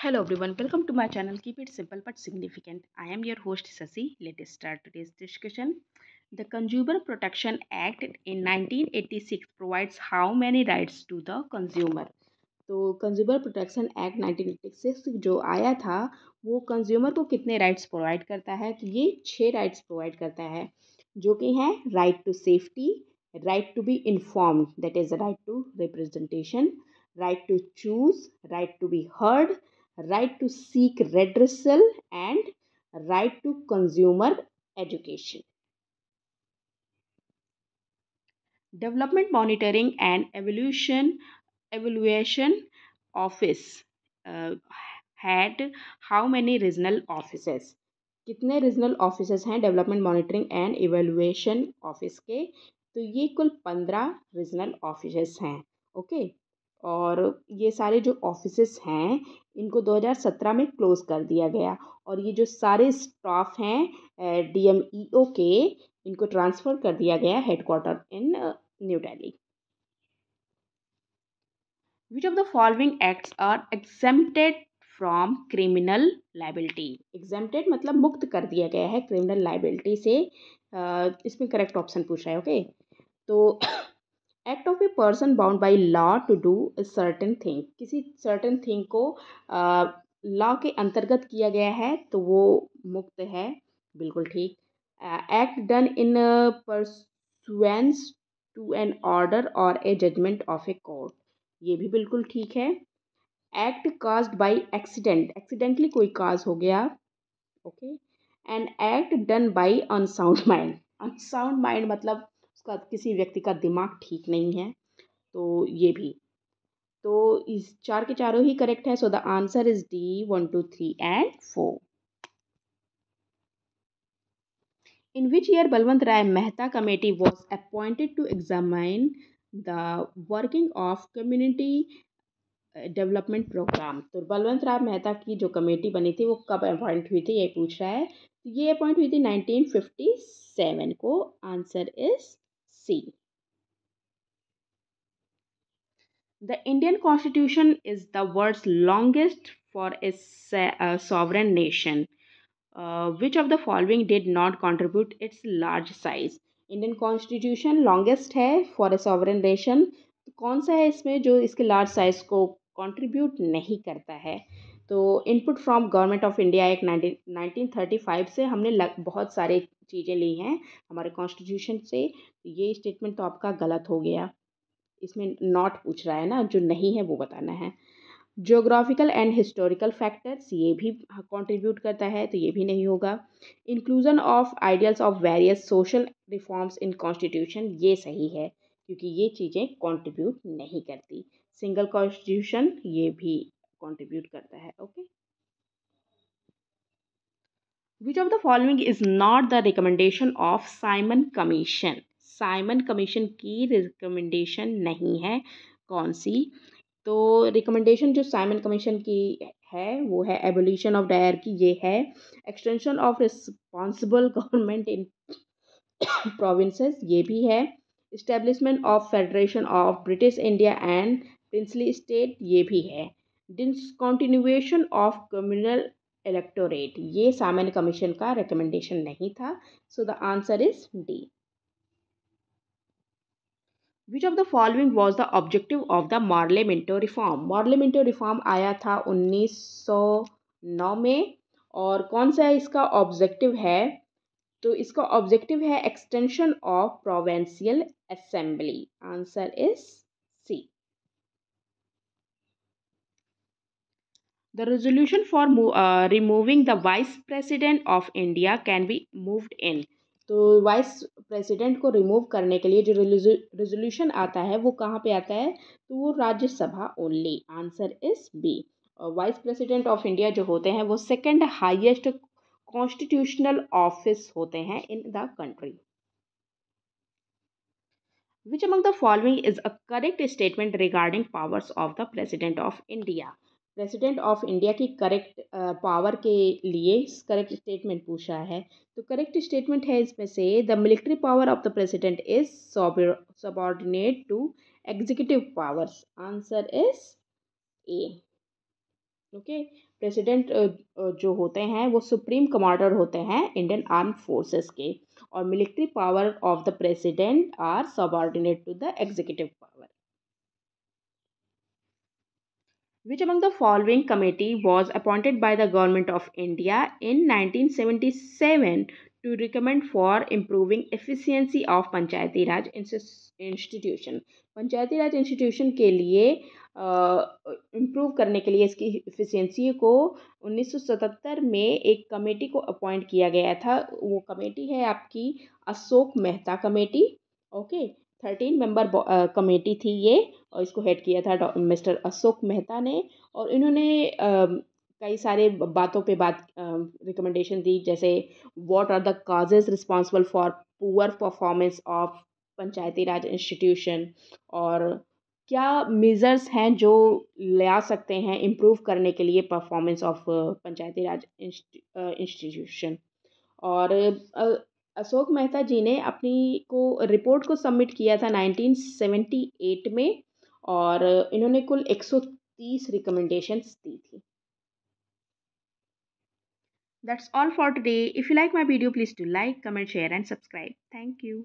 Hello everyone, welcome to my channel. Keep it simple but significant. I am your host Sasi. Let's start today's discussion. The Consumer Protection Act in 1986 provides how many rights to the consumer? तो consumer protection act 1986 जो आया था वो consumer को कितने rights provide करता है? तो ये 6 राइट्स प्रोवाइड करता है जो कि हैं right to safety, right to be informed that is right to representation, right to choose, right to be heard, right to seek redressal, and right to consumer education. Development Monitoring and Evaluation Office had how many regional offices? कितने regional offices हैं development monitoring and evaluation office के? तो ये कुल 15 regional offices हैं। Okay, और ये सारे जो ऑफिसेस हैं इनको 2017 में क्लोज कर दिया गया और ये जो सारे स्टाफ हैं डीएमईओ के इनको ट्रांसफ़र कर दिया गया headquarter in new Delhi. Which of the following acts are exempted from criminal liability? Exempted मतलब मुक्त कर दिया गया है criminal liability से। इसमें करेक्ट ऑप्शन पूछ रहा है। ओके, तो act of a person bound by law to do certain thing, किसी सर्टेन थिंग को लॉ के अंतर्गत किया गया है तो वो मुक्त है। बिल्कुल ठीक। Act done in pursuance to an order और a judgement of a court, ये भी बिल्कुल ठीक है। Act caused by accident, accidentally कोई काज हो गया। Okay, and act done by unsound mind, unsound mind मतलब उसका किसी व्यक्ति का दिमाग ठीक नहीं है, तो ये भी। तो इस चार के चारों ही करेक्ट है। So the answer is D 1 2 3 and 4। In which year Balwant Rai Mehta Committee was appointed to examine the working of community development programme? तो बलवंत राय मेहता की जो कमेटी बनी थी वो कब अपॉइंट हुई थी ये पूछ रहा है। तो ये अपॉइंट हुई थी 1957 को। Answer is C. The Indian constitution is the world's longest for a sovereign nation. Which of the following did not contribute its large size? Indian constitution longest है फॉर ए सॉवरेन नेशन, तो कौन सा है इसमें जो इसके large size को contribute नहीं करता है? तो input from government of India एक 1935 से हमने बहुत सारे चीज़ें ली हैं हमारे कॉन्स्टिट्यूशन से। ये स्टेटमेंट तो आपका गलत हो गया, इसमें नॉट पूछ रहा है ना, जो नहीं है वो बताना है। ज्योग्राफिकल एंड हिस्टोरिकल फैक्टर्स ये भी कंट्रीब्यूट करता है, तो ये भी नहीं होगा। Inclusion of ideals of various social reforms in constitution ये सही है क्योंकि ये चीज़ें कंट्रीब्यूट नहीं करती। सिंगल कॉन्स्टिट्यूशन ये भी कंट्रीब्यूट करता है। Okay, which of the following is not the recommendation of Simon commission? Simon commission की रिकमेंडेशन नहीं है, कौन सी? तो रिकमेंडेशन जो साइमन कमीशन की है वो है एबोलिशन ऑफ डायरकी, ये है। Extension of responsible government in provinces, ये भी है। Establishment of federation of British India and princely state, ये भी है। डिसकंटिन्यूएशन ऑफ कम्युनल इलेक्टोरेट, ये सामान्य कमीशन का रिकमेंडेशन नहीं था। So the answer is D. Which of the following was the objective of the Morley Minto reform? Morley Minto reform आया था 1909 में, और कौन सा इसका ऑब्जेक्टिव है? तो इसका ऑब्जेक्टिव है extension of provincial assembly. Answer is C. The resolution for removing the Vice President of India can be moved in. तो वाइस प्रेसिडेंट को रिमूव करने के लिए जो रेजोल्यूशन आता है वो कहाँ पे आता है? तो वो Rajya Sabha only. Answer is B. और वाइस प्रेसिडेंट ऑफ इंडिया जो होते हैं वो सेकंड हाईएस्ट कॉन्स्टिट्यूशनल ऑफिस होते हैं in the country. Which among the following is a correct statement regarding powers of the President of India? President of India की correct power के लिए correct statement पूछा है। तो करेक्ट स्टेटमेंट है इसमें से the military power of the president is subordinate to executive powers. Answer is A. Okay. President जो होते हैं वो सुप्रीम कमांडर होते हैं इंडियन आर्म फोर्सेस के, और military power of the president are subordinate to the executive power. Which among the following committee was appointed by the Government of India in 1977 to recommend for improving efficiency of Panchayati raj institution? Panchayati raj institution के लिए improve करने के लिए इसकी efficiency को 1977 में एक committee को अपॉइंट किया गया था। वो कमेटी है आपकी Ashok Mehta committee. Okay. 13 member committee थी ये, और इसको हेड किया था मिस्टर अशोक मेहता ने। और इन्होंने कई सारे बातों पे बात रिकमेंडेशन दी, जैसे what are the causes responsible for poor performance of panchayati raj institution, और क्या मेजर्स हैं जो ला सकते हैं इम्प्रूव करने के लिए performance of panchayati raj institution. और अशोक मेहता जी ने अपनी को रिपोर्ट को सबमिट किया था 1978 में, और इन्होंने कुल 130 रिकमेंडेशंस दी थी। That's all for today. If you like my video, please do like, comment, share and subscribe. Thank you.